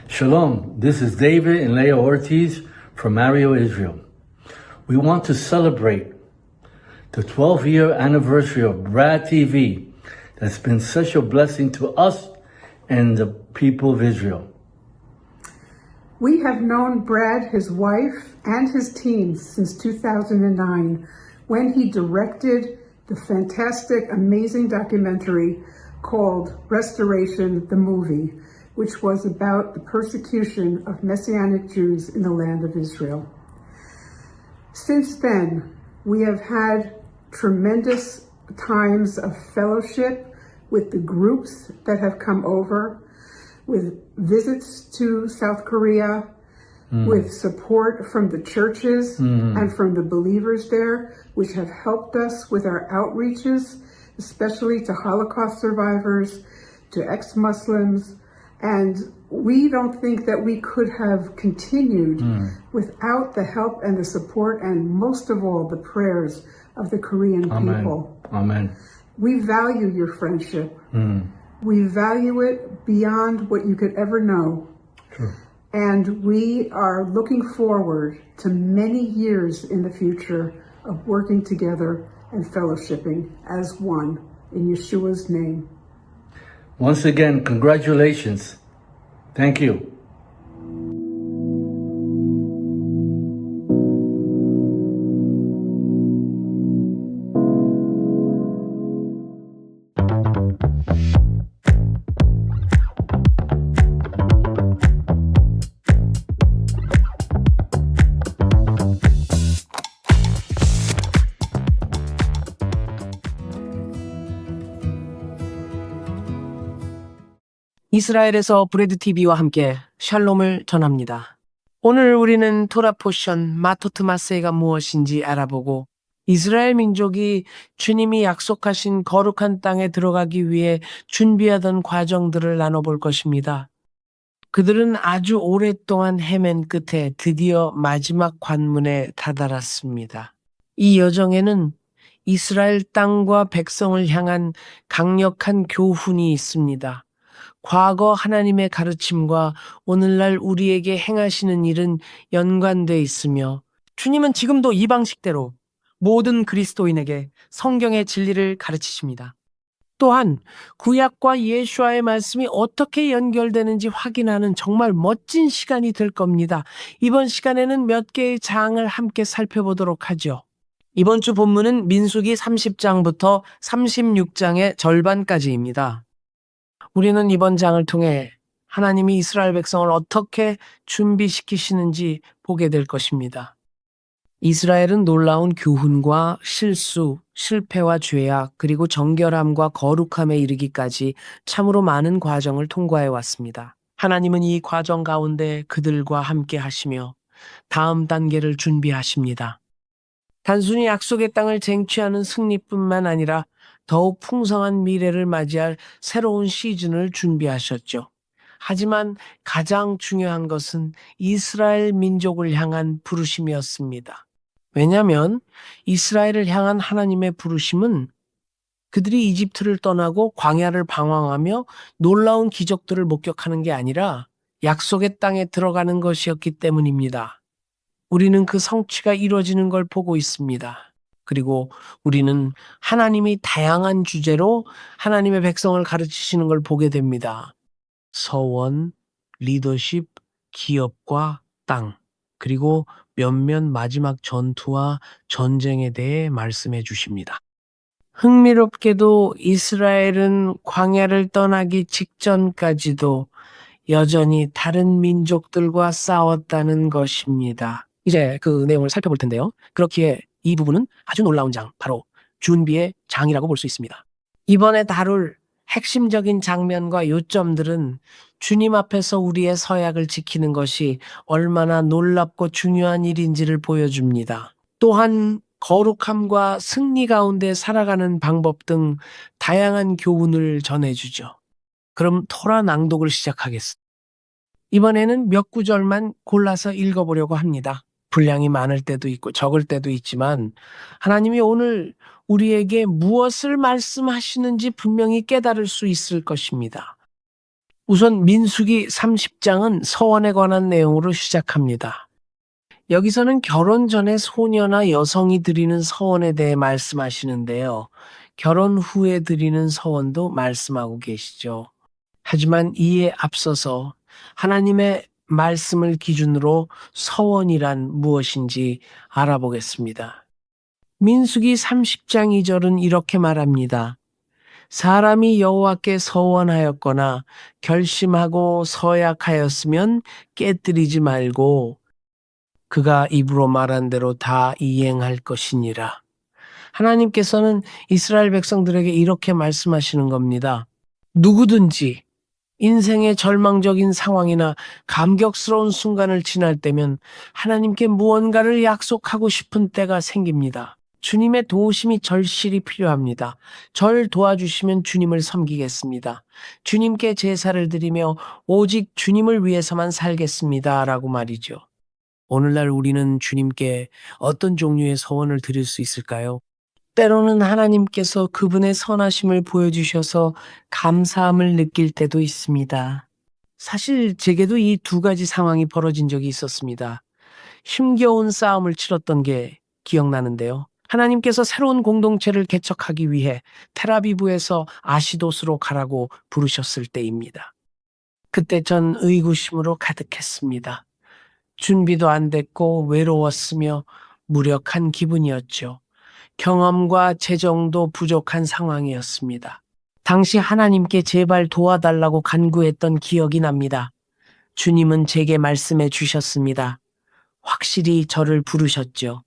Shalom, this is David and Leah Ortiz from Mario, Israel. We want to celebrate the 12-year anniversary of Brad TV that's been such a blessing to us and the people of Israel. We have known Brad, his wife, and his team since 2009 when he directed the fantastic, amazing documentary called Restoration, the Movie, which was about the persecution of Messianic Jews in the land of Israel. Since then, we have had tremendous times of fellowship with the groups that have come over, with visits to South Korea, with support from the churches and from the believers there, which have helped us with our outreaches, especially to Holocaust survivors, to ex-Muslims. And we don't think that we could have continued without the help and the support and most of all the prayers of the Korean people. Amen. We value your friendship. We value it beyond what you could ever know. True. And we are looking forward to many years in the future of working together and fellowshipping as one in Yeshua's name. Once again, congratulations. Thank you. 이스라엘에서 브레드 TV와 함께 샬롬을 전합니다. 오늘 우리는 토라 포션 마토트 마세가 무엇인지 알아보고 이스라엘 민족이 주님이 약속하신 거룩한 땅에 들어가기 위해 준비하던 과정들을 나눠볼 것입니다. 그들은 아주 오랫동안 헤맨 끝에 드디어 마지막 관문에 다다랐습니다. 이 여정에는 이스라엘 땅과 백성을 향한 강력한 교훈이 있습니다. 과거 하나님의 가르침과 오늘날 우리에게 행하시는 일은 연관돼 있으며 주님은 지금도 이 방식대로 모든 그리스도인에게 성경의 진리를 가르치십니다. 또한 구약과 예수와의 말씀이 어떻게 연결되는지 확인하는 정말 멋진 시간이 될 겁니다. 이번 시간에는 몇 개의 장을 함께 살펴보도록 하죠. 이번 주 본문은 민수기 30장부터 36장의 절반까지입니다. 우리는 이번 장을 통해 하나님이 이스라엘 백성을 어떻게 준비시키시는지 보게 될 것입니다. 이스라엘은 놀라운 교훈과 실수, 실패와 죄악, 그리고 정결함과 거룩함에 이르기까지 참으로 많은 과정을 통과해 왔습니다. 하나님은 이 과정 가운데 그들과 함께 하시며 다음 단계를 준비하십니다. 단순히 약속의 땅을 쟁취하는 승리뿐만 아니라 더욱 풍성한 미래를 맞이할 새로운 시즌을 준비하셨죠. 하지만 가장 중요한 것은 이스라엘 민족을 향한 부르심이었습니다. 왜냐하면 이스라엘을 향한 하나님의 부르심은 그들이 이집트를 떠나고 광야를 방황하며 놀라운 기적들을 목격하는 게 아니라 약속의 땅에 들어가는 것이었기 때문입니다. 우리는 그 성취가 이루어지는 걸 보고 있습니다. 그리고 우리는 하나님이 다양한 주제로 하나님의 백성을 가르치시는 걸 보게 됩니다. 서원, 리더십, 기업과 땅, 그리고 몇몇 마지막 전투와 전쟁에 대해 말씀해 주십니다. 흥미롭게도 이스라엘은 광야를 떠나기 직전까지도 여전히 다른 민족들과 싸웠다는 것입니다. 이제 그 내용을 살펴볼 텐데요. 그렇기에 이 부분은 아주 놀라운 장, 바로 준비의 장이라고 볼 수 있습니다. 이번에 다룰 핵심적인 장면과 요점들은 주님 앞에서 우리의 서약을 지키는 것이 얼마나 놀랍고 중요한 일인지를 보여줍니다. 또한 거룩함과 승리 가운데 살아가는 방법 등 다양한 교훈을 전해주죠. 그럼 토라 낭독을 시작하겠습니다. 이번에는 몇 구절만 골라서 읽어보려고 합니다. 분량이 많을 때도 있고 적을 때도 있지만 하나님이 오늘 우리에게 무엇을 말씀하시는지 분명히 깨달을 수 있을 것입니다. 우선 민수기 30장은 서원에 관한 내용으로 시작합니다. 여기서는 결혼 전에 소녀나 여성이 드리는 서원에 대해 말씀하시는데요. 결혼 후에 드리는 서원도 말씀하고 계시죠. 하지만 이에 앞서서 하나님의 말씀을 기준으로 서원이란 무엇인지 알아보겠습니다. 민수기 30장 2절은 이렇게 말합니다. 사람이 여호와께 서원하였거나 결심하고 서약하였으면 깨뜨리지 말고 그가 입으로 말한 대로 다 이행할 것이니라. 하나님께서는 이스라엘 백성들에게 이렇게 말씀하시는 겁니다. 누구든지 인생의 절망적인 상황이나 감격스러운 순간을 지날 때면 하나님께 무언가를 약속하고 싶은 때가 생깁니다. 주님의 도우심이 절실히 필요합니다. 절 도와주시면 주님을 섬기겠습니다. 주님께 제사를 드리며 오직 주님을 위해서만 살겠습니다. 라고 말이죠. 오늘날 우리는 주님께 어떤 종류의 서원을 드릴 수 있을까요? 때로는 하나님께서 그분의 선하심을 보여주셔서 감사함을 느낄 때도 있습니다. 사실 제게도 이 두 가지 상황이 벌어진 적이 있었습니다. 힘겨운 싸움을 치렀던 게 기억나는데요. 하나님께서 새로운 공동체를 개척하기 위해 텔아비브에서 아시도스로 가라고 부르셨을 때입니다. 그때 전 의구심으로 가득했습니다. 준비도 안 됐고 외로웠으며 무력한 기분이었죠. 경험과 재정도 부족한 상황이었습니다. 당시 하나님께 제발 도와달라고 간구했던 기억이 납니다. 주님은 제게 말씀해 주셨습니다. 확실히 저를 부르셨죠.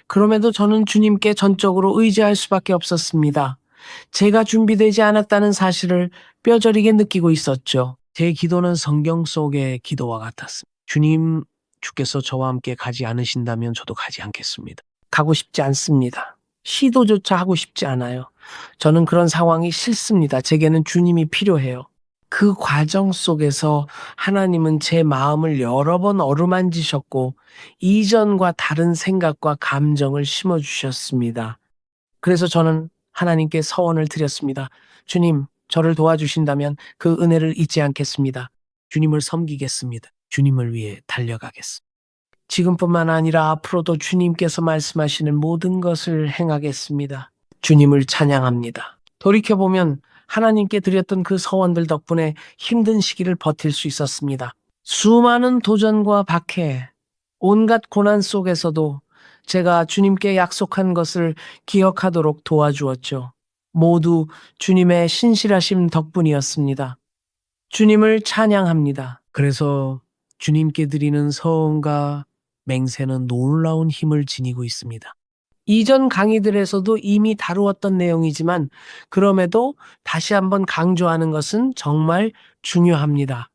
그럼에도 저는 주님께 전적으로 의지할 수밖에 없었습니다. 제가 준비되지 않았다는 사실을 뼈저리게 느끼고 있었죠. 제 기도는 성경 속의 기도와 같았습니다. 주님, 주께서 저와 함께 가지 않으신다면 저도 가지 않겠습니다. 가고 싶지 않습니다. 시도조차 하고 싶지 않아요. 저는 그런 상황이 싫습니다. 제게는 주님이 필요해요. 그 과정 속에서 하나님은 제 마음을 여러 번 어루만지셨고 이전과 다른 생각과 감정을 심어주셨습니다. 그래서 저는 하나님께 서원을 드렸습니다. 주님, 저를 도와주신다면 그 은혜를 잊지 않겠습니다. 주님을 섬기겠습니다. 주님을 위해 달려가겠습니다. 지금뿐만 아니라 앞으로도 주님께서 말씀하시는 모든 것을 행하겠습니다. 주님을 찬양합니다. 돌이켜보면 하나님께 드렸던 그 서원들 덕분에 힘든 시기를 버틸 수 있었습니다. 수많은 도전과 박해, 온갖 고난 속에서도 제가 주님께 약속한 것을 기억하도록 도와주었죠. 모두 주님의 신실하심 덕분이었습니다. 주님을 찬양합니다. 그래서 주님께 드리는 서원과 맹세는 놀라운 힘을 지니고 있습니다. 이전 강의들에서도 이미 다루었던 내용이지만 그럼에도 다시 한번 강조하는 것은 정말 중요합니다.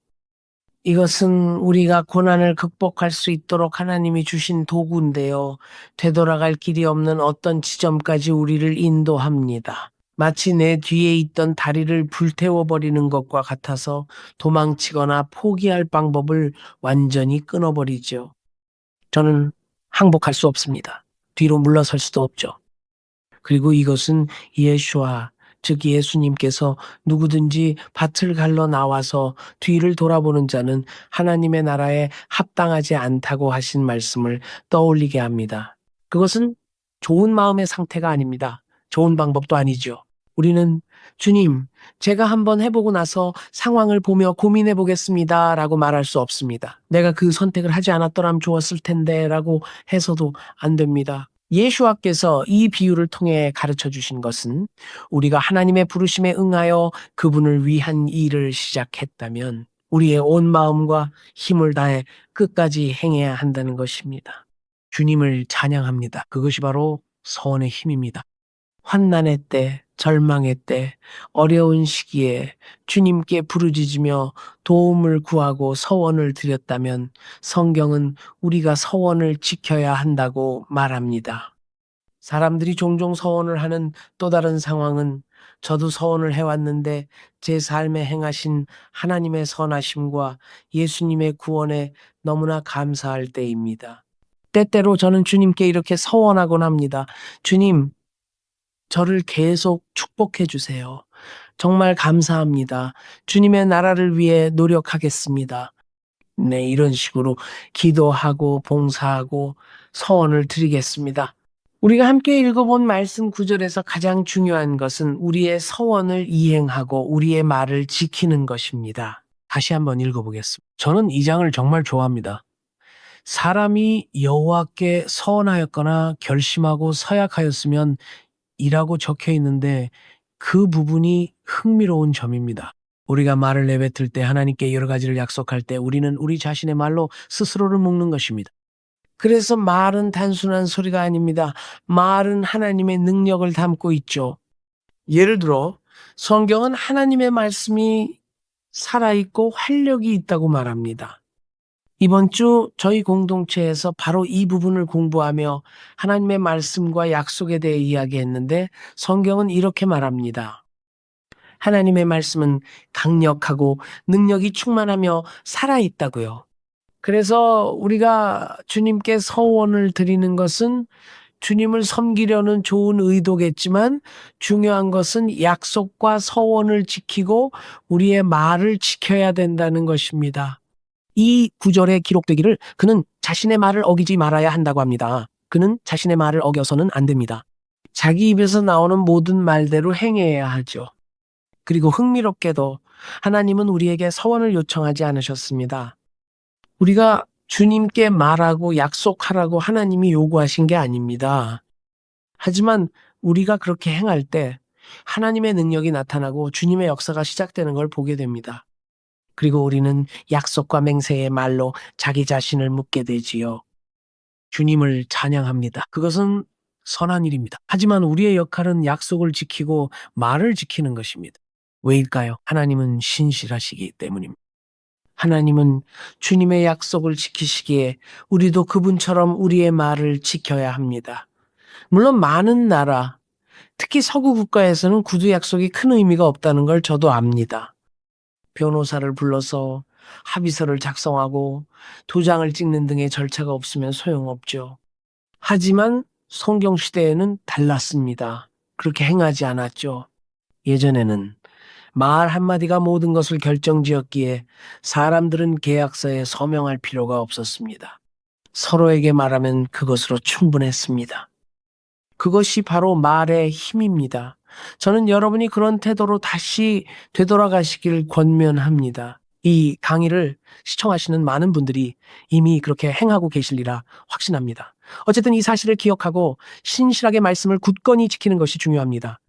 이것은 우리가 고난을 극복할 수 있도록 하나님이 주신 도구인데요. 되돌아갈 길이 없는 어떤 지점까지 우리를 인도합니다. 마치 내 뒤에 있던 다리를 불태워버리는 것과 같아서 도망치거나 포기할 방법을 완전히 끊어버리죠. 저는 항복할 수 없습니다. 뒤로 물러설 수도 없죠. 그리고 이것은 예수와 즉 예수님께서 누구든지 밭을 갈러 나와서 뒤를 돌아보는 자는 하나님의 나라에 합당하지 않다고 하신 말씀을 떠올리게 합니다. 그것은 좋은 마음의 상태가 아닙니다. 좋은 방법도 아니죠. 우리는 주님, 제가 한번 해보고 나서 상황을 보며 고민해 보겠습니다 라고 말할 수 없습니다. 내가 그 선택을 하지 않았더라면 좋았을 텐데 라고 해서도 안 됩니다. 예수와께서 이 비유를 통해 가르쳐 주신 것은 우리가 하나님의 부르심에 응하여 그분을 위한 일을 시작했다면 우리의 온 마음과 힘을 다해 끝까지 행해야 한다는 것입니다. 주님을 찬양합니다. 그것이 바로 서원의 힘입니다. 환난의 때, 절망의 때, 어려운 시기에 주님께 부르짖으며 도움을 구하고 서원을 드렸다면 성경은 우리가 서원을 지켜야 한다고 말합니다. 사람들이 종종 서원을 하는 또 다른 상황은 저도 서원을 해왔는데 제 삶에 행하신 하나님의 선하심과 예수님의 구원에 너무나 감사할 때입니다. 때때로 저는 주님께 이렇게 서원하곤 합니다. 주님, 저를 계속 축복해 주세요. 정말 감사합니다. 주님의 나라를 위해 노력하겠습니다. 네, 이런 식으로 기도하고 봉사하고 서원을 드리겠습니다. 우리가 함께 읽어본 말씀 구절에서 가장 중요한 것은 우리의 서원을 이행하고 우리의 말을 지키는 것입니다. 다시 한번 읽어보겠습니다. 저는 이 장을 정말 좋아합니다. 사람이 여호와께 서원하였거나 결심하고 서약하였으면 이라고 적혀 있는데 그 부분이 흥미로운 점입니다. 우리가 말을 내뱉을 때 하나님께 여러 가지를 약속할 때 우리는 우리 자신의 말로 스스로를 묶는 것입니다. 그래서 말은 단순한 소리가 아닙니다. 말은 하나님의 능력을 담고 있죠. 예를 들어 성경은 하나님의 말씀이 살아있고 활력이 있다고 말합니다. 이번 주 저희 공동체에서 바로 이 부분을 공부하며 하나님의 말씀과 약속에 대해 이야기했는데 성경은 이렇게 말합니다. 하나님의 말씀은 강력하고 능력이 충만하며 살아있다고요. 그래서 우리가 주님께 서원을 드리는 것은 주님을 섬기려는 좋은 의도겠지만 중요한 것은 약속과 서원을 지키고 우리의 말을 지켜야 된다는 것입니다. 이 구절에 기록되기를 그는 자신의 말을 어기지 말아야 한다고 합니다. 그는 자신의 말을 어겨서는 안 됩니다. 자기 입에서 나오는 모든 말대로 행해야 하죠. 그리고 흥미롭게도 하나님은 우리에게 서원을 요청하지 않으셨습니다. 우리가 주님께 말하고 약속하라고 하나님이 요구하신 게 아닙니다. 하지만 우리가 그렇게 행할 때 하나님의 능력이 나타나고 주님의 역사가 시작되는 걸 보게 됩니다. 그리고 우리는 약속과 맹세의 말로 자기 자신을 묻게 되지요. 주님을 찬양합니다. 그것은 선한 일입니다. 하지만 우리의 역할은 약속을 지키고 말을 지키는 것입니다. 왜일까요? 하나님은 신실하시기 때문입니다. 하나님은 주님의 약속을 지키시기에 우리도 그분처럼 우리의 말을 지켜야 합니다. 물론 많은 나라, 특히 서구 국가에서는 구두 약속이 큰 의미가 없다는 걸 저도 압니다. 변호사를 불러서 합의서를 작성하고 도장을 찍는 등의 절차가 없으면 소용없죠. 하지만 성경 시대에는 달랐습니다. 그렇게 행하지 않았죠. 예전에는 말 한마디가 모든 것을 결정지었기에 사람들은 계약서에 서명할 필요가 없었습니다. 서로에게 말하면 그것으로 충분했습니다. 그것이 바로 말의 힘입니다. 저는 여러분이 그런 태도로 다시 되돌아가시길 권면합니다. 이 강의를 시청하시는 많은 분들이 이미 그렇게 행하고 계실리라 확신합니다. 어쨌든 이 사실을 기억하고 신실하게 말씀을 굳건히 지키는 것이 중요합니다.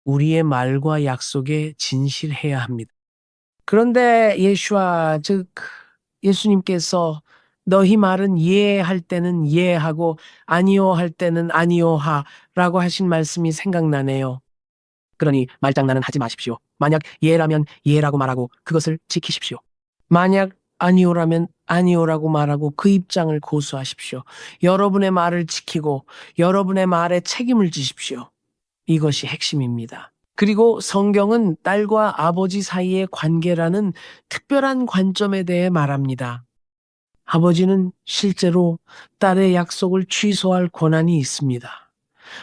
우리의 말과 약속에 진실해야 합니다. 그런데 예수와 즉 예수님께서 너희 말은 예할 때는 예하고 아니요 할 때는 아니요하라고 하신 말씀이 생각나네요. 그러니 말장난은 하지 마십시오. 만약 예라면 예라고 말하고 그것을 지키십시오. 만약 아니오라면 아니오라고 말하고 그 입장을 고수하십시오. 여러분의 말을 지키고 여러분의 말에 책임을 지십시오. 이것이 핵심입니다. 그리고 성경은 딸과 아버지 사이의 관계라는 특별한 관점에 대해 말합니다. 아버지는 실제로 딸의 약속을 취소할 권한이 있습니다.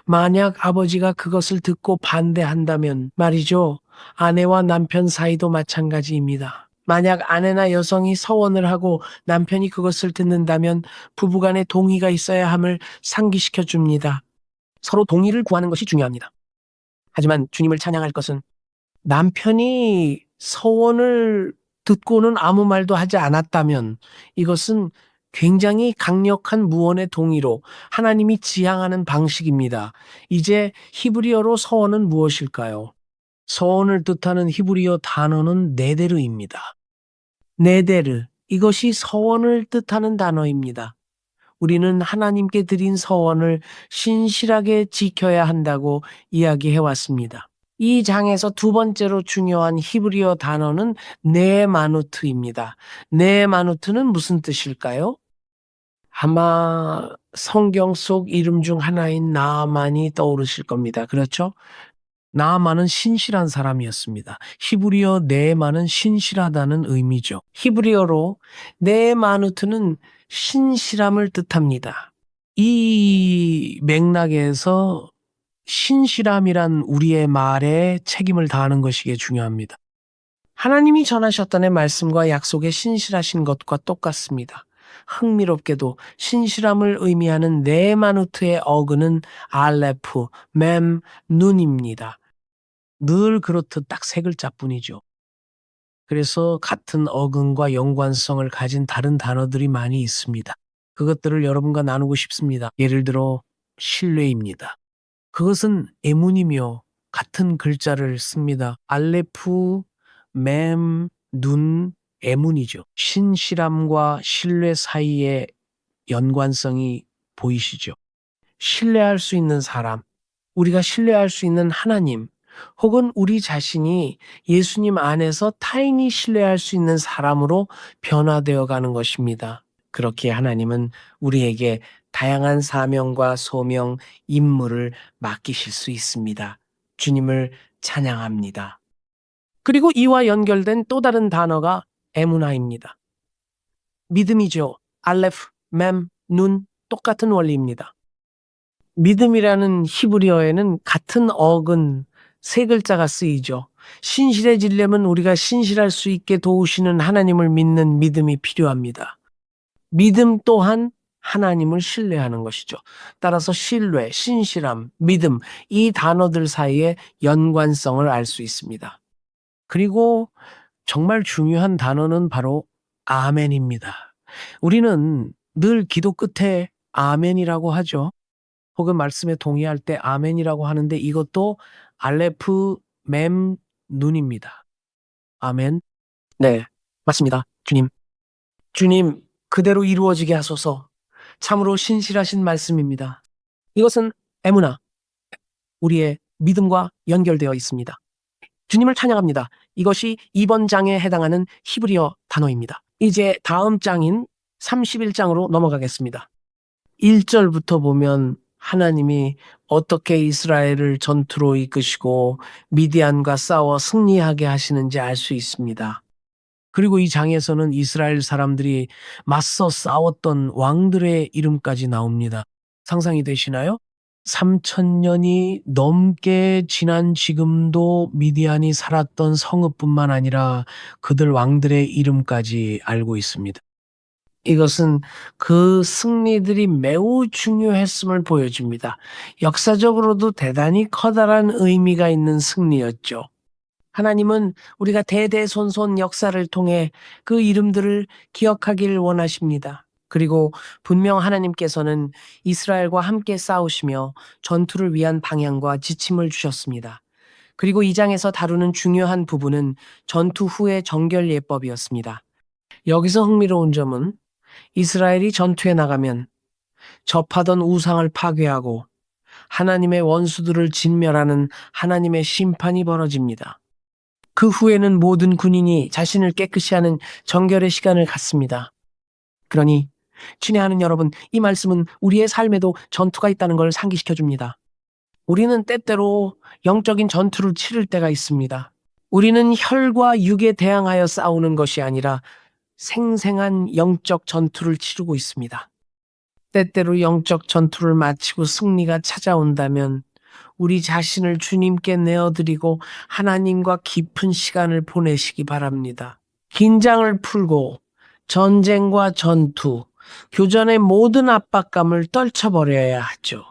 만약 아버지가 그것을 듣고 반대한다면 말이죠. 아내와 남편 사이도 마찬가지입니다. 만약 아내나 여성이 서원을 하고 남편이 그것을 듣는다면 부부간에 동의가 있어야 함을 상기시켜 줍니다. 서로 동의를 구하는 것이 중요합니다. 하지만 주님을 찬양할 것은 남편이 서원을 듣고는 아무 말도 하지 않았다면 이것은 굉장히 강력한 무언의 동의로 하나님이 지향하는 방식입니다. 이제 히브리어로 서원은 무엇일까요? 서원을 뜻하는 히브리어 단어는 네데르입니다. 네데르, 이것이 서원을 뜻하는 단어입니다. 우리는 하나님께 드린 서원을 신실하게 지켜야 한다고 이야기해 왔습니다. 이 장에서 두 번째로 중요한 히브리어 단어는 네마누트입니다. 네마누트는 무슨 뜻일까요? 아마 성경 속 이름 중 하나인 나아만이 떠오르실 겁니다. 그렇죠? 나아만은 신실한 사람이었습니다. 히브리어 네만은 신실하다는 의미죠. 히브리어로 네마누트는 신실함을 뜻합니다. 이 맥락에서 신실함이란 우리의 말에 책임을 다하는 것이기에 중요합니다. 하나님이 전하셨던 말씀과 약속에 신실하신 것과 똑같습니다. 흥미롭게도 신실함을 의미하는 네마누트의 어근은 알레프, 맴, 눈입니다. 늘 그렇듯 딱 세 글자뿐이죠. 그래서 같은 어근과 연관성을 가진 다른 단어들이 많이 있습니다. 그것들을 여러분과 나누고 싶습니다. 예를 들어 신뢰입니다. 그것은 에문이며 같은 글자를 씁니다. 알레프, 맴, 눈, 에문이죠. 신실함과 신뢰 사이의 연관성이 보이시죠? 신뢰할 수 있는 사람, 우리가 신뢰할 수 있는 하나님, 혹은 우리 자신이 예수님 안에서 타인이 신뢰할 수 있는 사람으로 변화되어 가는 것입니다. 그렇게 하나님은 우리에게 다양한 사명과 소명, 임무를 맡기실 수 있습니다. 주님을 찬양합니다. 그리고 이와 연결된 또 다른 단어가 에무나입니다. 믿음이죠. 알레프, 맴, 눈, 똑같은 원리입니다. 믿음이라는 히브리어에는 같은 어근 세 글자가 쓰이죠. 신실해지려면 우리가 신실할 수 있게 도우시는 하나님을 믿는 믿음이 필요합니다. 믿음 또한 하나님을 신뢰하는 것이죠. 따라서 신뢰, 신실함, 믿음 이 단어들 사이의 연관성을 알 수 있습니다. 그리고 정말 중요한 단어는 바로 아멘입니다. 우리는 늘 기도 끝에 아멘이라고 하죠. 혹은 말씀에 동의할 때 아멘이라고 하는데 이것도 알레프, 맴, 눈입니다. 아멘. 네, 맞습니다. 주님. 주님, 그대로 이루어지게 하소서. 참으로 신실하신 말씀입니다. 이것은 에무나, 우리의 믿음과 연결되어 있습니다. 주님을 찬양합니다. 이것이 이번 장에 해당하는 히브리어 단어입니다. 이제 다음 장인 31장으로 넘어가겠습니다. 1절부터 보면 하나님이 어떻게 이스라엘을 전투로 이끄시고 미디안과 싸워 승리하게 하시는지 알 수 있습니다. 그리고 이 장에서는 이스라엘 사람들이 맞서 싸웠던 왕들의 이름까지 나옵니다. 상상이 되시나요? 3,000년이 넘게 지난 지금도 미디안이 살았던 성읍뿐만 아니라 그들 왕들의 이름까지 알고 있습니다. 이것은 그 승리들이 매우 중요했음을 보여줍니다. 역사적으로도 대단히 커다란 의미가 있는 승리였죠. 하나님은 우리가 대대손손 역사를 통해 그 이름들을 기억하기를 원하십니다. 그리고 분명 하나님께서는 이스라엘과 함께 싸우시며 전투를 위한 방향과 지침을 주셨습니다. 그리고 이 장에서 다루는 중요한 부분은 전투 후의 정결 예법이었습니다. 여기서 흥미로운 점은 이스라엘이 전투에 나가면 접하던 우상을 파괴하고 하나님의 원수들을 진멸하는 하나님의 심판이 벌어집니다. 그 후에는 모든 군인이 자신을 깨끗이 하는 정결의 시간을 갖습니다. 그러니 친애하는 여러분, 이 말씀은 우리의 삶에도 전투가 있다는 걸 상기시켜 줍니다. 우리는 때때로 영적인 전투를 치를 때가 있습니다. 우리는 혈과 육에 대항하여 싸우는 것이 아니라 생생한 영적 전투를 치르고 있습니다. 때때로 영적 전투를 마치고 승리가 찾아온다면 우리 자신을 주님께 내어드리고 하나님과 깊은 시간을 보내시기 바랍니다. 긴장을 풀고 전쟁과 전투, 교전의 모든 압박감을 떨쳐버려야 하죠.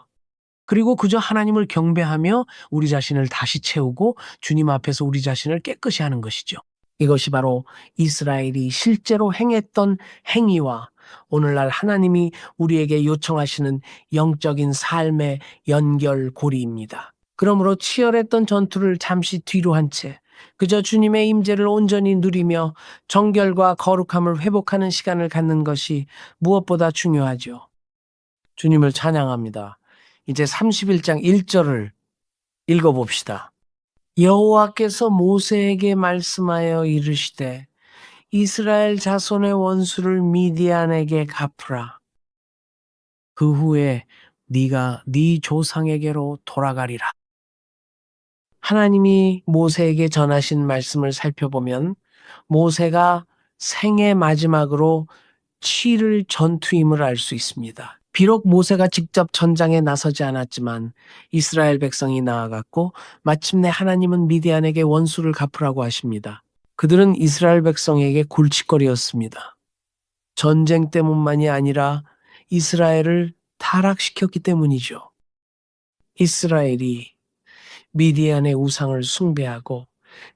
그리고 그저 하나님을 경배하며 우리 자신을 다시 채우고 주님 앞에서 우리 자신을 깨끗이 하는 것이죠. 이것이 바로 이스라엘이 실제로 행했던 행위와 오늘날 하나님이 우리에게 요청하시는 영적인 삶의 연결고리입니다. 그러므로 치열했던 전투를 잠시 뒤로 한 채 그저 주님의 임재를 온전히 누리며 정결과 거룩함을 회복하는 시간을 갖는 것이 무엇보다 중요하죠. 주님을 찬양합니다. 이제 31장 1절을 읽어봅시다. 여호와께서 모세에게 말씀하여 이르시되 이스라엘 자손의 원수를 미디안에게 갚으라. 그 후에 네가 네 조상에게로 돌아가리라. 하나님이 모세에게 전하신 말씀을 살펴보면 모세가 생애 마지막으로 치를 전투임을 알 수 있습니다. 비록 모세가 직접 전장에 나서지 않았지만 이스라엘 백성이 나아갔고 마침내 하나님은 미디안에게 원수를 갚으라고 하십니다. 그들은 이스라엘 백성에게 골칫거리였습니다. 전쟁 때문만이 아니라 이스라엘을 타락시켰기 때문이죠. 이스라엘이 미디안의 우상을 숭배하고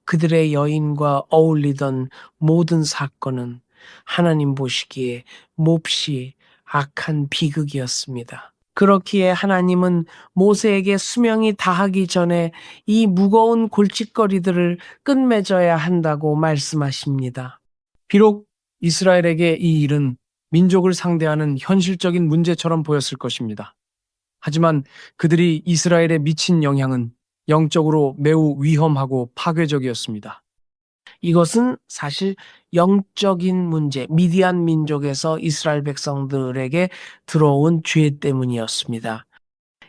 그들의 여인과 어울리던 모든 사건은 하나님 보시기에 몹시 악한 비극이었습니다. 그렇기에 하나님은 모세에게 수명이 다하기 전에 이 무거운 골칫거리들을 끝맺어야 한다고 말씀하십니다. 비록 이스라엘에게 이 일은 민족을 상대하는 현실적인 문제처럼 보였을 것입니다. 하지만 그들이 이스라엘에 미친 영향은 영적으로 매우 위험하고 파괴적이었습니다. 이것은 사실 영적인 문제, 미디안 민족에서 이스라엘 백성들에게 들어온 죄 때문이었습니다.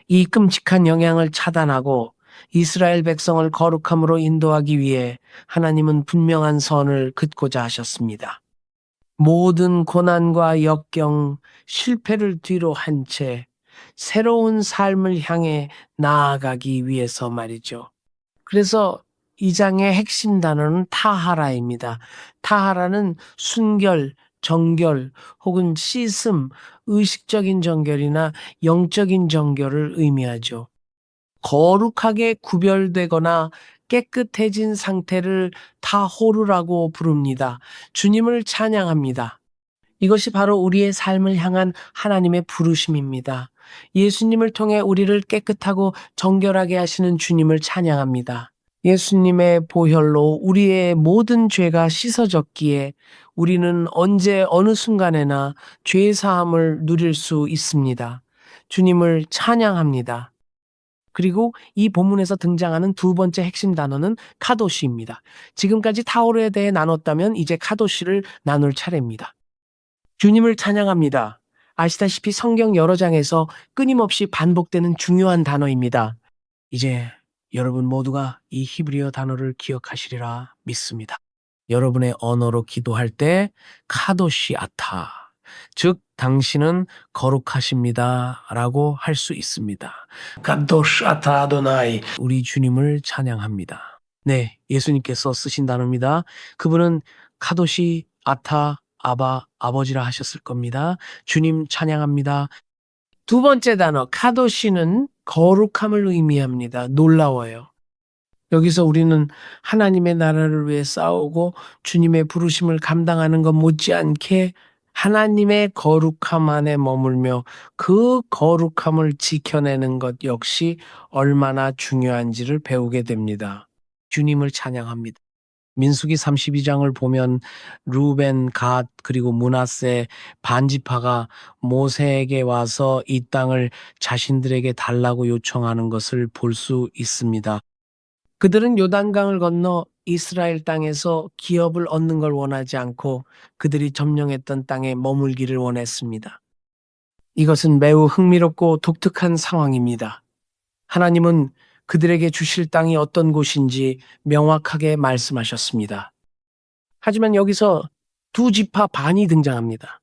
이 끔찍한 영향을 차단하고 이스라엘 백성을 거룩함으로 인도하기 위해 하나님은 분명한 선을 긋고자 하셨습니다. 모든 고난과 역경, 실패를 뒤로 한 채 새로운 삶을 향해 나아가기 위해서 말이죠. 그래서 이 장의 핵심 단어는 타하라입니다. 타하라는 순결, 정결 혹은 씻음, 의식적인 정결이나 영적인 정결을 의미하죠. 거룩하게 구별되거나 깨끗해진 상태를 타호르라고 부릅니다. 주님을 찬양합니다. 이것이 바로 우리의 삶을 향한 하나님의 부르심입니다. 예수님을 통해 우리를 깨끗하고 정결하게 하시는 주님을 찬양합니다. 예수님의 보혈로 우리의 모든 죄가 씻어졌기에 우리는 언제 어느 순간에나 죄 사함을 누릴 수 있습니다. 주님을 찬양합니다. 그리고 이 본문에서 등장하는 두 번째 핵심 단어는 카도시입니다. 지금까지 타오르에 대해 나눴다면 이제 카도시를 나눌 차례입니다. 주님을 찬양합니다. 아시다시피 성경 여러 장에서 끊임없이 반복되는 중요한 단어입니다. 이제 여러분 모두가 이 히브리어 단어를 기억하시리라 믿습니다. 여러분의 언어로 기도할 때 카도시 아타, 즉 당신은 거룩하십니다 라고 할 수 있습니다. 카도시 아타 아도나이, 우리 주님을 찬양합니다. 네, 예수님께서 쓰신 단어입니다. 그분은 카도시 아타 아바, 아버지라 하셨을 겁니다. 주님 찬양합니다. 두 번째 단어 카도시는 거룩함을 의미합니다. 놀라워요. 여기서 우리는 하나님의 나라를 위해 싸우고 주님의 부르심을 감당하는 것 못지않게 하나님의 거룩함 안에 머물며 그 거룩함을 지켜내는 것 역시 얼마나 중요한지를 배우게 됩니다. 주님을 찬양합니다. 민수기 32장을 보면 루벤, 갓 그리고 므낫세 반지파가 모세에게 와서 이 땅을 자신들에게 달라고 요청하는 것을 볼 수 있습니다. 그들은 요단강을 건너 이스라엘 땅에서 기업을 얻는 걸 원하지 않고 그들이 점령했던 땅에 머물기를 원했습니다. 이것은 매우 흥미롭고 독특한 상황입니다. 하나님은 그들에게 주실 땅이 어떤 곳인지 명확하게 말씀하셨습니다. 하지만 여기서 두 지파 반이 등장합니다.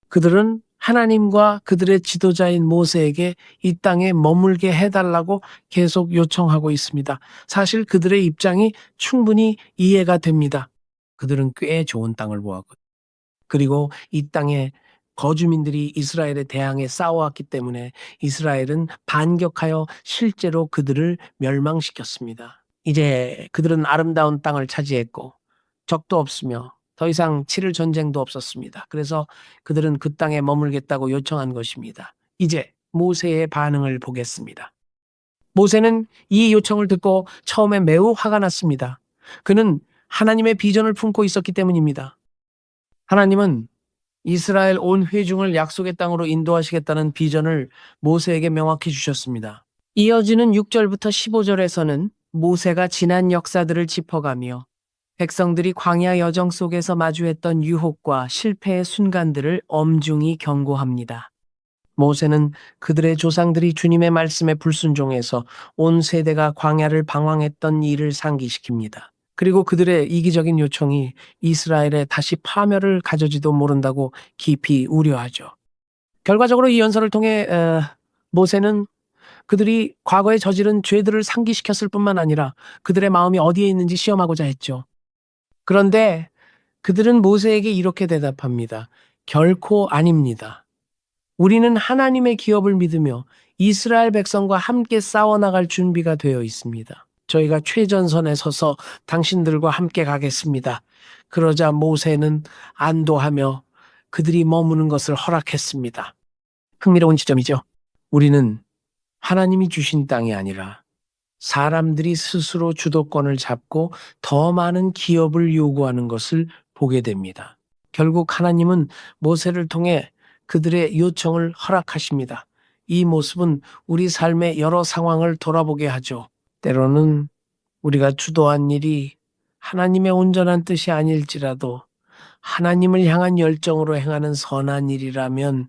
그들은 하나님과 그들의 지도자인 모세에게 이 땅에 머물게 해달라고 계속 요청하고 있습니다. 사실 그들의 입장이 충분히 이해가 됩니다. 그들은 꽤 좋은 땅을 보았거든요. 그리고 이 땅에 거주민들이 이스라엘에 대항해 싸워왔기 때문에 이스라엘은 반격하여 실제로 그들을 멸망시켰습니다. 이제 그들은 아름다운 땅을 차지했고 적도 없으며 더 이상 치를 전쟁도 없었습니다. 그래서 그들은 그 땅에 머물겠다고 요청한 것입니다. 이제 모세의 반응을 보겠습니다. 모세는 이 요청을 듣고 처음에 매우 화가 났습니다. 그는 하나님의 비전을 품고 있었기 때문입니다. 하나님은 이스라엘 온 회중을 약속의 땅으로 인도하시겠다는 비전을 모세에게 명확히 주셨습니다. 이어지는 6절부터 15절에서는 모세가 지난 역사들을 짚어가며 백성들이 광야 여정 속에서 마주했던 유혹과 실패의 순간들을 엄중히 경고합니다. 모세는 그들의 조상들이 주님의 말씀에 불순종해서 온 세대가 광야를 방황했던 일을 상기시킵니다. 그리고 그들의 이기적인 요청이 이스라엘에 다시 파멸을 가져지도 모른다고 깊이 우려하죠. 결과적으로 이 연설을 통해 모세는 그들이 과거에 저지른 죄들을 상기시켰을 뿐만 아니라 그들의 마음이 어디에 있는지 시험하고자 했죠. 그런데 그들은 모세에게 이렇게 대답합니다. 결코 아닙니다. 우리는 하나님의 기업을 믿으며 이스라엘 백성과 함께 싸워나갈 준비가 되어 있습니다. 저희가 최전선에 서서 당신들과 함께 가겠습니다. 그러자 모세는 안도하며 그들이 머무는 것을 허락했습니다. 흥미로운 지점이죠. 우리는 하나님이 주신 땅이 아니라 사람들이 스스로 주도권을 잡고 더 많은 기업을 요구하는 것을 보게 됩니다. 결국 하나님은 모세를 통해 그들의 요청을 허락하십니다. 이 모습은 우리 삶의 여러 상황을 돌아보게 하죠. 때로는 우리가 주도한 일이 하나님의 온전한 뜻이 아닐지라도 하나님을 향한 열정으로 행하는 선한 일이라면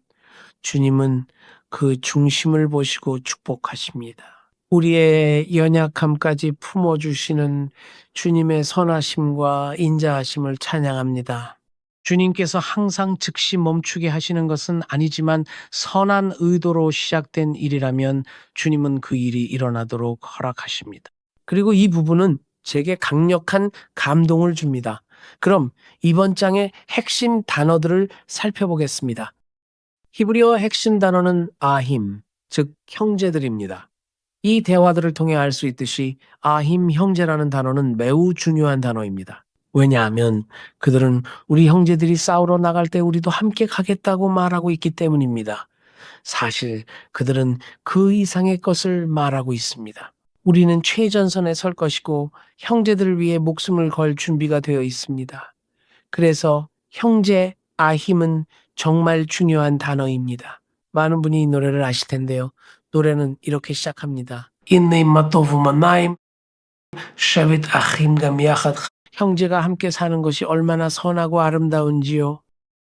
주님은 그 중심을 보시고 축복하십니다. 우리의 연약함까지 품어주시는 주님의 선하심과 인자하심을 찬양합니다. 주님께서 항상 즉시 멈추게 하시는 것은 아니지만 선한 의도로 시작된 일이라면 주님은 그 일이 일어나도록 허락하십니다. 그리고 이 부분은 제게 강력한 감동을 줍니다. 그럼 이번 장의 핵심 단어들을 살펴보겠습니다. 히브리어 핵심 단어는 아힘, 즉 형제들입니다. 이 대화들을 통해 알 수 있듯이 아힘 형제라는 단어는 매우 중요한 단어입니다. 왜냐하면 그들은 우리 형제들이 싸우러 나갈 때 우리도 함께 가겠다고 말하고 있기 때문입니다. 사실 그들은 그 이상의 것을 말하고 있습니다. 우리는 최전선에 설 것이고 형제들을 위해 목숨을 걸 준비가 되어 있습니다. 그래서 형제 아힘은 정말 중요한 단어입니다. 많은 분이 이 노래를 아실 텐데요. 노래는 이렇게 시작합니다. 형제가 함께 사는 것이 얼마나 선하고 아름다운지요.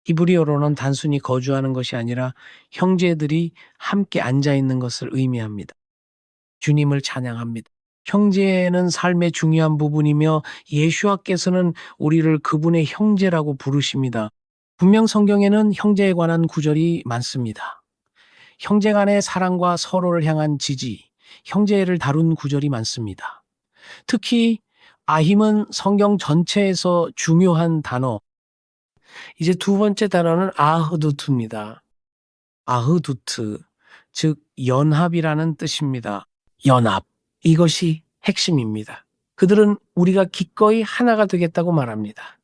히브리어로는 단순히 거주하는 것이 아니라 형제들이 함께 앉아 있는 것을 의미합니다. 주님을 찬양합니다. 형제는 삶의 중요한 부분이며 예수와께서는 우리를 그분의 형제라고 부르십니다. 분명 성경에는 형제에 관한 구절이 많습니다. 형제 간의 사랑과 서로를 향한 지지, 형제를 다룬 구절이 많습니다. 특히 아힘은 성경 전체에서 중요한 단어. 이제 두 번째 단어는 아흐두트입니다. 아흐두트, 즉 연합이라는 뜻입니다. 연합, 이것이 핵심입니다. 그들은 우리가 기꺼이 하나가 되겠다고 말합니다.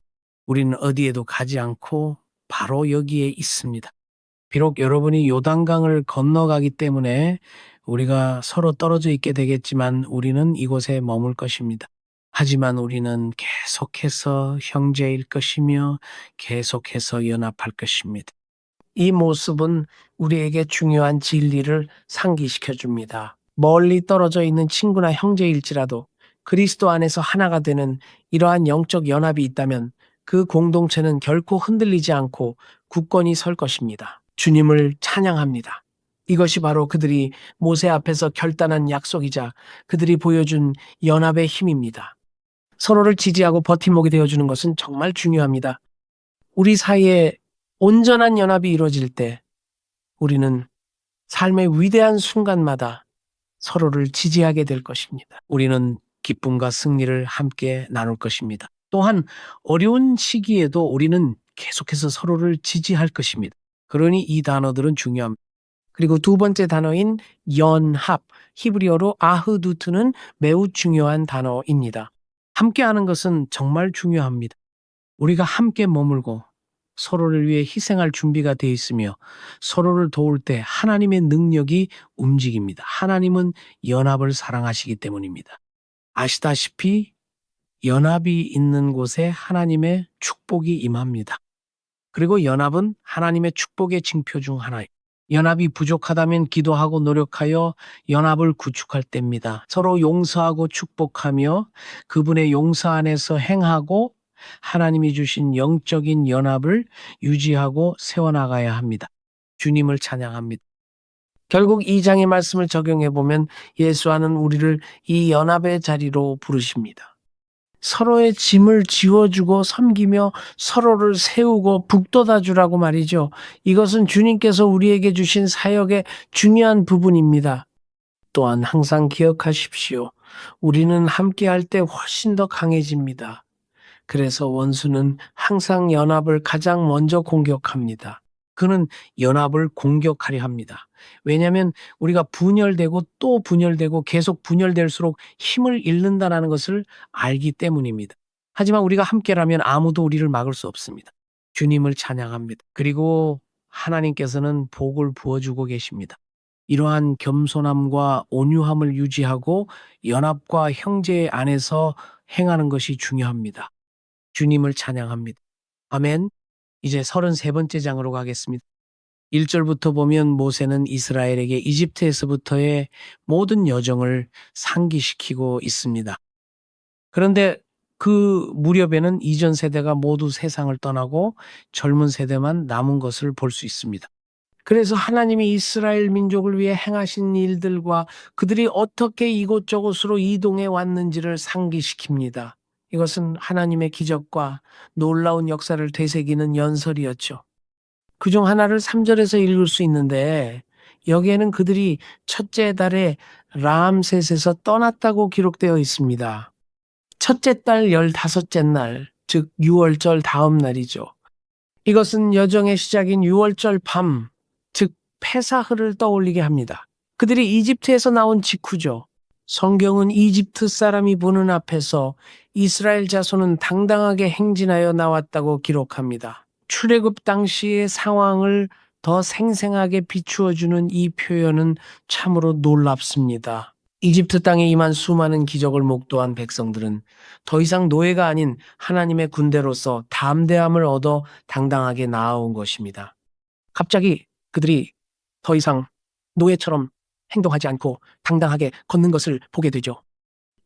우리는 어디에도 가지 않고 바로 여기에 있습니다. 비록 여러분이 요단강을 건너가기 때문에 우리가 서로 떨어져 있게 되겠지만 우리는 이곳에 머물 것입니다. 하지만 우리는 계속해서 형제일 것이며 계속해서 연합할 것입니다. 이 모습은 우리에게 중요한 진리를 상기시켜 줍니다. 멀리 떨어져 있는 친구나 형제일지라도 그리스도 안에서 하나가 되는 이러한 영적 연합이 있다면 그 공동체는 결코 흔들리지 않고 굳건히 설 것입니다. 주님을 찬양합니다. 이것이 바로 그들이 모세 앞에서 결단한 약속이자 그들이 보여준 연합의 힘입니다. 서로를 지지하고 버팀목이 되어주는 것은 정말 중요합니다. 우리 사이에 온전한 연합이 이루어질 때 우리는 삶의 위대한 순간마다 서로를 지지하게 될 것입니다. 우리는 기쁨과 승리를 함께 나눌 것입니다. 또한 어려운 시기에도 우리는 계속해서 서로를 지지할 것입니다. 그러니 이 단어들은 중요합니다. 그리고 두 번째 단어인 연합, 히브리어로 아흐두트는 매우 중요한 단어입니다. 함께하는 것은 정말 중요합니다. 우리가 함께 머물고 서로를 위해 희생할 준비가 되어 있으며 서로를 도울 때 하나님의 능력이 움직입니다. 하나님은 연합을 사랑하시기 때문입니다. 아시다시피 연합이 있는 곳에 하나님의 축복이 임합니다. 그리고 연합은 하나님의 축복의 징표 중 하나예요. 연합이 부족하다면 기도하고 노력하여 연합을 구축할 때입니다. 서로 용서하고 축복하며 그분의 용서 안에서 행하고 하나님이 주신 영적인 연합을 유지하고 세워나가야 합니다. 주님을 찬양합니다. 결국 이 장의 말씀을 적용해 보면 예수와는 우리를 이 연합의 자리로 부르십니다. 서로의 짐을 지워주고 섬기며 서로를 세우고 북돋아 주라고 말이죠. 이것은 주님께서 우리에게 주신 사역의 중요한 부분입니다. 또한 항상 기억하십시오. 우리는 함께할 때 훨씬 더 강해집니다. 그래서 원수는 항상 연합을 가장 먼저 공격합니다. 그는 연합을 공격하려 합니다. 왜냐하면 우리가 분열되고 또 분열되고 계속 분열될수록 힘을 잃는다는 것을 알기 때문입니다. 하지만 우리가 함께라면 아무도 우리를 막을 수 없습니다. 주님을 찬양합니다. 그리고 하나님께서는 복을 부어주고 계십니다. 이러한 겸손함과 온유함을 유지하고 연합과 형제 안에서 행하는 것이 중요합니다. 주님을 찬양합니다. 아멘. 이제 33번째 장으로 가겠습니다. 1절부터 보면 모세는 이스라엘에게 이집트에서부터의 모든 여정을 상기시키고 있습니다. 그런데 그 무렵에는 이전 세대가 모두 세상을 떠나고 젊은 세대만 남은 것을 볼 수 있습니다. 그래서 하나님이 이스라엘 민족을 위해 행하신 일들과 그들이 어떻게 이곳저곳으로 이동해 왔는지를 상기시킵니다. 이것은 하나님의 기적과 놀라운 역사를 되새기는 연설이었죠. 그중 하나를 3절에서 읽을 수 있는데 여기에는 그들이 첫째 달에 라암셋에서 떠났다고 기록되어 있습니다. 첫째 달 15째 날, 즉 6월절 다음 날이죠. 이것은 여정의 시작인 6월절 밤, 즉 페사흐를 떠올리게 합니다. 그들이 이집트에서 나온 직후죠. 성경은 이집트 사람이 보는 앞에서 이스라엘 자손은 당당하게 행진하여 나왔다고 기록합니다. 출애굽 당시의 상황을 더 생생하게 비추어주는 이 표현은 참으로 놀랍습니다. 이집트 땅에 임한 수많은 기적을 목도한 백성들은 더 이상 노예가 아닌 하나님의 군대로서 담대함을 얻어 당당하게 나아온 것입니다. 갑자기 그들이 더 이상 노예처럼 행동하지 않고 당당하게 걷는 것을 보게 되죠.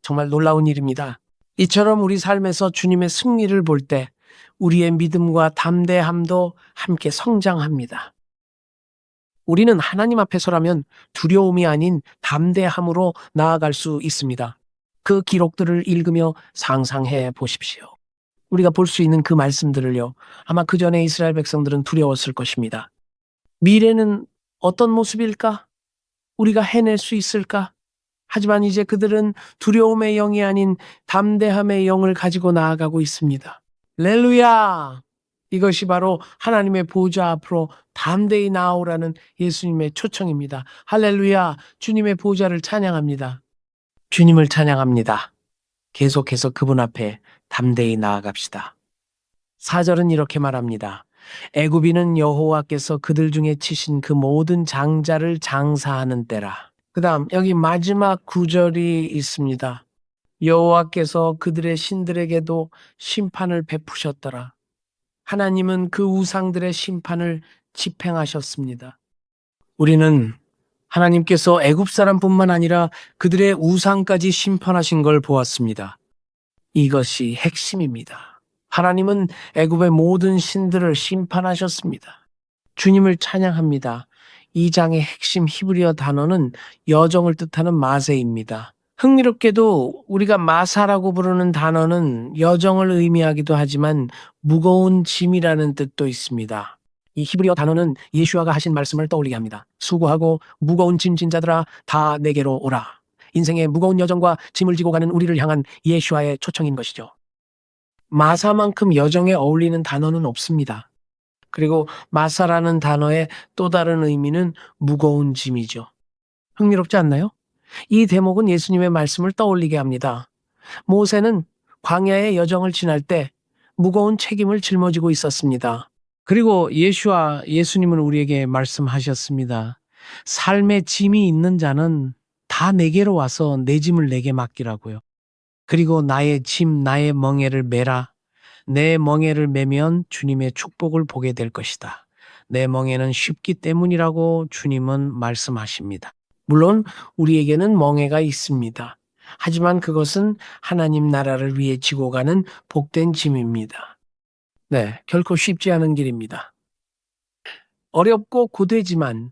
정말 놀라운 일입니다. 이처럼 우리 삶에서 주님의 승리를 볼 때 우리의 믿음과 담대함도 함께 성장합니다. 우리는 하나님 앞에서라면 두려움이 아닌 담대함으로 나아갈 수 있습니다. 그 기록들을 읽으며 상상해 보십시오. 우리가 볼 수 있는 그 말씀들을요. 아마 그 전에 이스라엘 백성들은 두려웠을 것입니다. 미래는 어떤 모습일까? 우리가 해낼 수 있을까? 하지만 이제 그들은 두려움의 영이 아닌 담대함의 영을 가지고 나아가고 있습니다. 할렐루야! 이것이 바로 하나님의 보좌 앞으로 담대히 나아오라는 예수님의 초청입니다. 할렐루야! 주님의 보좌를 찬양합니다. 주님을 찬양합니다. 계속해서 그분 앞에 담대히 나아갑시다. 4절은 이렇게 말합니다. 애굽인은 여호와께서 그들 중에 치신 그 모든 장자를 장사하는 때라. 그 다음 여기 마지막 구절이 있습니다. 여호와께서 그들의 신들에게도 심판을 베푸셨더라. 하나님은 그 우상들의 심판을 집행하셨습니다. 우리는 하나님께서 애굽 사람뿐만 아니라 그들의 우상까지 심판하신 걸 보았습니다. 이것이 핵심입니다. 하나님은 애굽의 모든 신들을 심판하셨습니다. 주님을 찬양합니다. 이 장의 핵심 히브리어 단어는 여정을 뜻하는 마세입니다. 흥미롭게도 우리가 마사라고 부르는 단어는 여정을 의미하기도 하지만 무거운 짐이라는 뜻도 있습니다. 이 히브리어 단어는 예수아가 하신 말씀을 떠올리게 합니다. 수고하고 무거운 짐 진 자들아 다 내게로 오라. 인생의 무거운 여정과 짐을 지고 가는 우리를 향한 예수아의 초청인 것이죠. 마사만큼 여정에 어울리는 단어는 없습니다. 그리고 마사라는 단어의 또 다른 의미는 무거운 짐이죠. 흥미롭지 않나요? 이 대목은 예수님의 말씀을 떠올리게 합니다. 모세는 광야의 여정을 지날 때 무거운 책임을 짊어지고 있었습니다. 그리고 예수님은 우리에게 말씀하셨습니다. 삶의 짐이 있는 자는 다 내게로 와서 내 짐을 내게 맡기라고요. 그리고 나의 짐, 나의 멍에를 메라. 내 멍에를 메면 주님의 축복을 보게 될 것이다. 내 멍에는 쉽기 때문이라고 주님은 말씀하십니다. 물론 우리에게는 멍에가 있습니다. 하지만 그것은 하나님 나라를 위해 지고 가는 복된 짐입니다. 네, 결코 쉽지 않은 길입니다. 어렵고 고되지만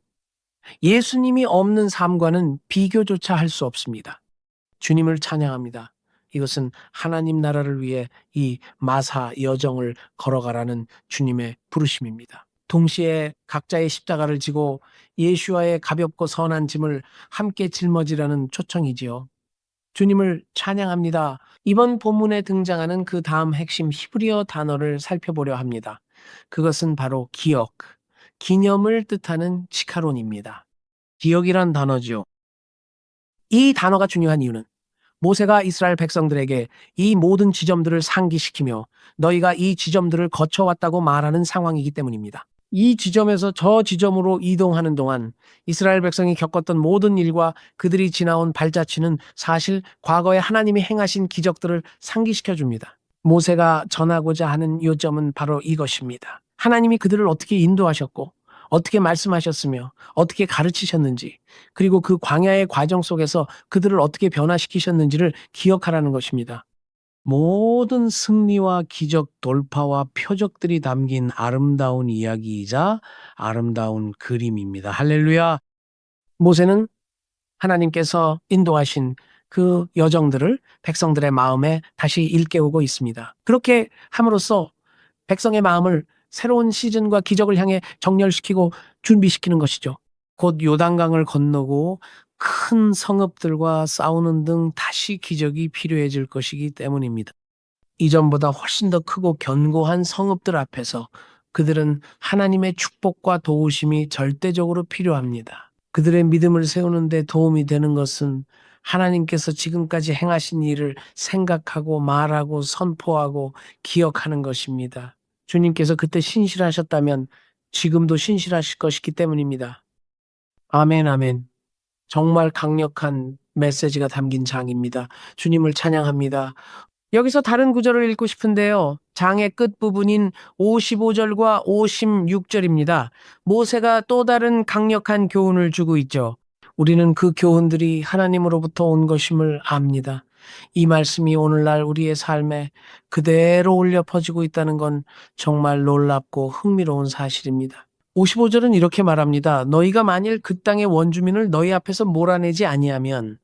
예수님이 없는 삶과는 비교조차 할 수 없습니다. 주님을 찬양합니다. 이것은 하나님 나라를 위해 이 마사 여정을 걸어가라는 주님의 부르심입니다. 동시에 각자의 십자가를 지고 예수와의 가볍고 선한 짐을 함께 짊어지라는 초청이지요. 주님을 찬양합니다. 이번 본문에 등장하는 그 다음 핵심 히브리어 단어를 살펴보려 합니다. 그것은 바로 기억, 기념을 뜻하는 지카론입니다. 기억이란 단어죠. 이 단어가 중요한 이유는 모세가 이스라엘 백성들에게 이 모든 지점들을 상기시키며 너희가 이 지점들을 거쳐왔다고 말하는 상황이기 때문입니다. 이 지점에서 저 지점으로 이동하는 동안 이스라엘 백성이 겪었던 모든 일과 그들이 지나온 발자취는 사실 과거에 하나님이 행하신 기적들을 상기시켜 줍니다. 모세가 전하고자 하는 요점은 바로 이것입니다. 하나님이 그들을 어떻게 인도하셨고 어떻게 말씀하셨으며 어떻게 가르치셨는지, 그리고 그 광야의 과정 속에서 그들을 어떻게 변화시키셨는지를 기억하라는 것입니다. 모든 승리와 기적, 돌파와 표적들이 담긴 아름다운 이야기이자 아름다운 그림입니다. 할렐루야. 모세는 하나님께서 인도하신 그 여정들을 백성들의 마음에 다시 일깨우고 있습니다. 그렇게 함으로써 백성의 마음을 새로운 시즌과 기적을 향해 정렬시키고 준비시키는 것이죠. 곧 요단강을 건너고 큰 성읍들과 싸우는 등 다시 기적이 필요해질 것이기 때문입니다. 이전보다 훨씬 더 크고 견고한 성읍들 앞에서 그들은 하나님의 축복과 도우심이 절대적으로 필요합니다. 그들의 믿음을 세우는 데 도움이 되는 것은 하나님께서 지금까지 행하신 일을 생각하고 말하고 선포하고 기억하는 것입니다. 주님께서 그때 신실하셨다면 지금도 신실하실 것이기 때문입니다. 아멘, 아멘. 정말 강력한 메시지가 담긴 장입니다. 주님을 찬양합니다. 여기서 다른 구절을 읽고 싶은데요. 장의 끝부분인 55절과 56절입니다. 모세가 또 다른 강력한 교훈을 주고 있죠. 우리는 그 교훈들이 하나님으로부터 온 것임을 압니다. 이 말씀이 오늘날 우리의 삶에 그대로 울려 퍼지고 있다는 건 정말 놀랍고 흥미로운 사실입니다. 55절은 이렇게 말합니다. 너희가 만일 그 땅의 원주민을 너희 앞에서 몰아내지 아니하면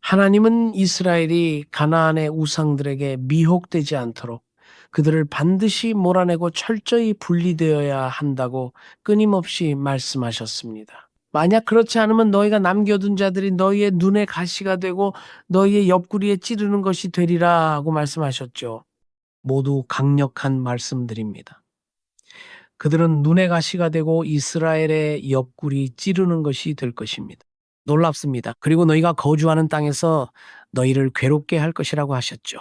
하나님은 이스라엘이 가나안의 우상들에게 미혹되지 않도록 그들을 반드시 몰아내고 철저히 분리되어야 한다고 끊임없이 말씀하셨습니다. 만약 그렇지 않으면 너희가 남겨둔 자들이 너희의 눈에 가시가 되고 너희의 옆구리에 찌르는 것이 되리라 하고 말씀하셨죠. 모두 강력한 말씀들입니다. 그들은 눈에 가시가 되고 이스라엘의 옆구리 찌르는 것이 될 것입니다. 놀랍습니다. 그리고 너희가 거주하는 땅에서 너희를 괴롭게 할 것이라고 하셨죠.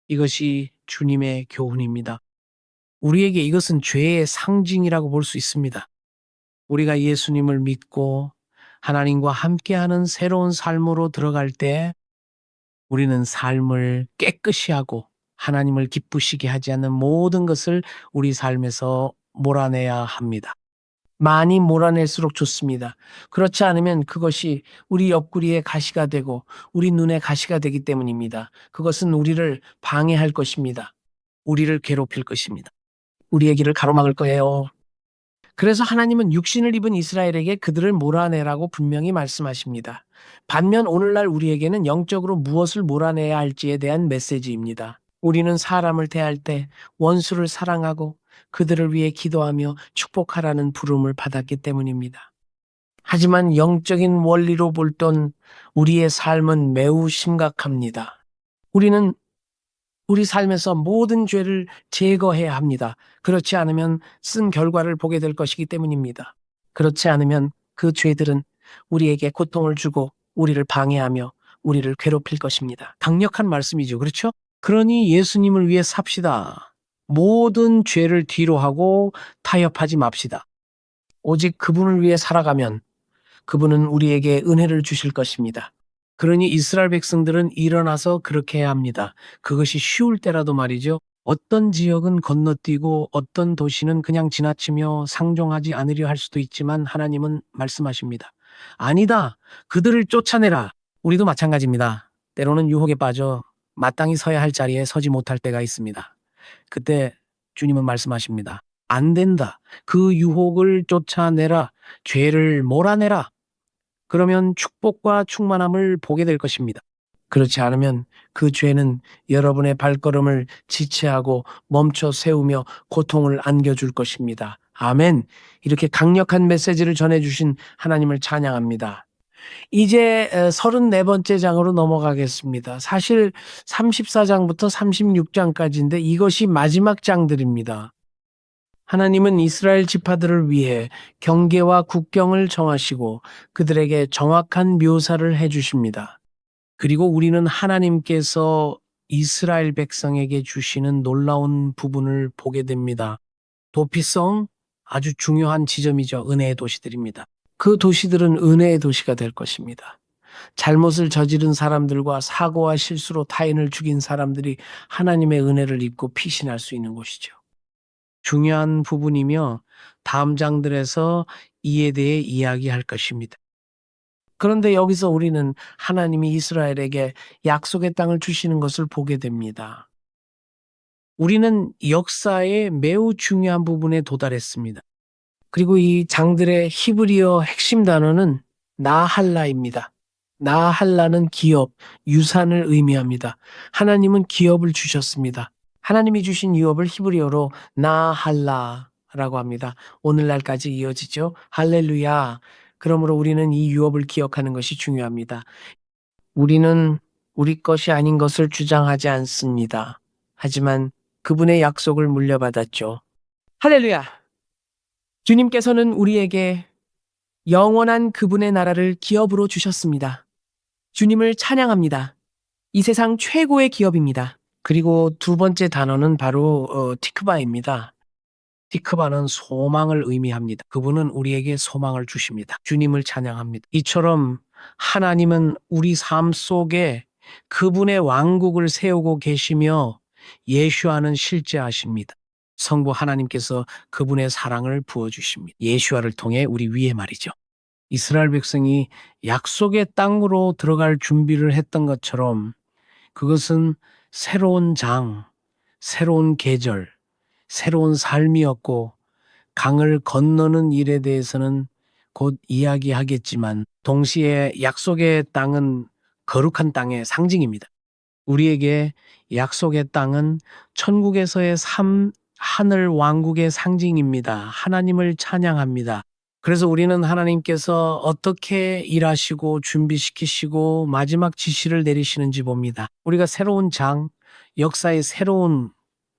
이것이 주님의 교훈입니다. 우리에게 이것은 죄의 상징이라고 볼 수 있습니다. 우리가 예수님을 믿고 하나님과 함께하는 새로운 삶으로 들어갈 때 우리는 삶을 깨끗이 하고 하나님을 기쁘시게 하지 않는 모든 것을 우리 삶에서 몰아내야 합니다. 많이 몰아낼수록 좋습니다. 그렇지 않으면 그것이 우리 옆구리에 가시가 되고 우리 눈에 가시가 되기 때문입니다. 그것은 우리를 방해할 것입니다. 우리를 괴롭힐 것입니다. 우리의 길을 가로막을 거예요. 그래서 하나님은 육신을 입은 이스라엘에게 그들을 몰아내라고 분명히 말씀하십니다. 반면 오늘날 우리에게는 영적으로 무엇을 몰아내야 할지에 대한 메시지입니다. 우리는 사람을 대할 때 원수를 사랑하고 그들을 위해 기도하며 축복하라는 부름을 받았기 때문입니다. 하지만 영적인 원리로 볼 땐 우리의 삶은 매우 심각합니다. 우리는 우리 삶에서 모든 죄를 제거해야 합니다. 그렇지 않으면 쓴 결과를 보게 될 것이기 때문입니다. 그렇지 않으면 그 죄들은 우리에게 고통을 주고 우리를 방해하며 우리를 괴롭힐 것입니다. 강력한 말씀이죠. 그렇죠? 그러니 예수님을 위해 삽시다. 모든 죄를 뒤로 하고 타협하지 맙시다. 오직 그분을 위해 살아가면 그분은 우리에게 은혜를 주실 것입니다. 그러니 이스라엘 백성들은 일어나서 그렇게 해야 합니다. 그것이 쉬울 때라도 말이죠. 어떤 지역은 건너뛰고 어떤 도시는 그냥 지나치며 상종하지 않으려 할 수도 있지만 하나님은 말씀하십니다. 아니다. 그들을 쫓아내라. 우리도 마찬가지입니다. 때로는 유혹에 빠져 마땅히 서야 할 자리에 서지 못할 때가 있습니다. 그때 주님은 말씀하십니다. 안 된다. 그 유혹을 쫓아내라. 죄를 몰아내라. 그러면 축복과 충만함을 보게 될 것입니다. 그렇지 않으면 그 죄는 여러분의 발걸음을 지체하고 멈춰 세우며 고통을 안겨줄 것입니다. 아멘. 이렇게 강력한 메시지를 전해주신 하나님을 찬양합니다. 이제 34번째 장으로 넘어가겠습니다. 사실 34장부터 36장까지인데 이것이 마지막 장들입니다. 하나님은 이스라엘 지파들을 위해 경계와 국경을 정하시고 그들에게 정확한 묘사를 해주십니다. 그리고 우리는 하나님께서 이스라엘 백성에게 주시는 놀라운 부분을 보게 됩니다. 도피성 아주 중요한 지점이죠. 은혜의 도시들입니다. 그 도시들은 은혜의 도시가 될 것입니다. 잘못을 저지른 사람들과 사고와 실수로 타인을 죽인 사람들이 하나님의 은혜를 입고 피신할 수 있는 곳이죠. 중요한 부분이며 다음 장들에서 이에 대해 이야기할 것입니다. 그런데 여기서 우리는 하나님이 이스라엘에게 약속의 땅을 주시는 것을 보게 됩니다. 우리는 역사의 매우 중요한 부분에 도달했습니다. 그리고 이 장들의 히브리어 핵심 단어는 나할라입니다. 나할라는 기업, 유산을 의미합니다. 하나님은 기업을 주셨습니다. 하나님이 주신 유업을 히브리어로 나할라라고 합니다. 오늘날까지 이어지죠. 할렐루야. 그러므로 우리는 이 유업을 기억하는 것이 중요합니다. 우리는 우리 것이 아닌 것을 주장하지 않습니다. 하지만 그분의 약속을 물려받았죠. 할렐루야! 주님께서는 우리에게 영원한 그분의 나라를 기업으로 주셨습니다. 주님을 찬양합니다. 이 세상 최고의 기업입니다. 그리고 두 번째 단어는 바로 티크바입니다. 티크바는 소망을 의미합니다. 그분은 우리에게 소망을 주십니다. 주님을 찬양합니다. 이처럼 하나님은 우리 삶 속에 그분의 왕국을 세우고 계시며 예수와는 실제하십니다. 성부 하나님께서 그분의 사랑을 부어주십니다. 예수와를 통해 우리 위에 말이죠. 이스라엘 백성이 약속의 땅으로 들어갈 준비를 했던 것처럼 그것은 새로운 장, 새로운 계절, 새로운 삶이었고 강을 건너는 일에 대해서는 곧 이야기하겠지만 동시에 약속의 땅은 거룩한 땅의 상징입니다. 우리에게 약속의 땅은 천국에서의 삶, 하늘 왕국의 상징입니다. 하나님을 찬양합니다. 그래서 우리는 하나님께서 어떻게 일하시고 준비시키시고 마지막 지시를 내리시는지 봅니다. 우리가 새로운 장, 역사의 새로운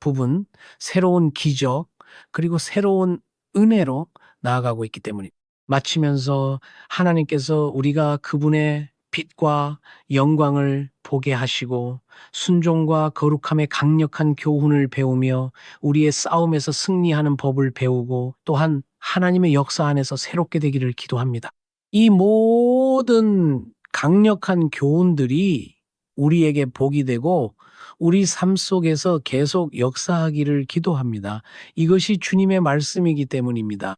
부분, 새로운 기적, 그리고 새로운 은혜로 나아가고 있기 때문입니다. 마치면서 하나님께서 우리가 그분의 빛과 영광을 보게 하시고 순종과 거룩함의 강력한 교훈을 배우며 우리의 싸움에서 승리하는 법을 배우고 또한 하나님의 역사 안에서 새롭게 되기를 기도합니다. 이 모든 강력한 교훈들이 우리에게 복이 되고 우리 삶 속에서 계속 역사하기를 기도합니다. 이것이 주님의 말씀이기 때문입니다.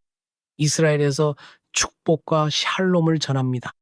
이스라엘에서 축복과 샬롬을 전합니다.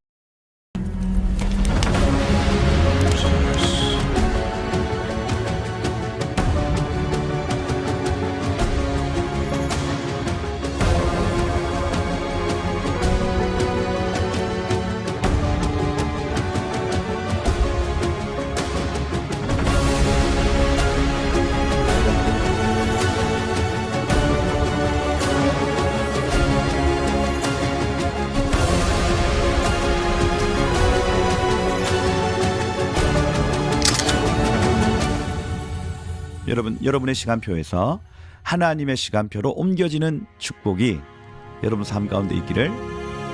여러분의 시간표에서 하나님의 시간표로 옮겨지는 축복이 여러분 삶 가운데 있기를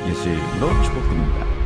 예수의 이름으로 축복드립니다.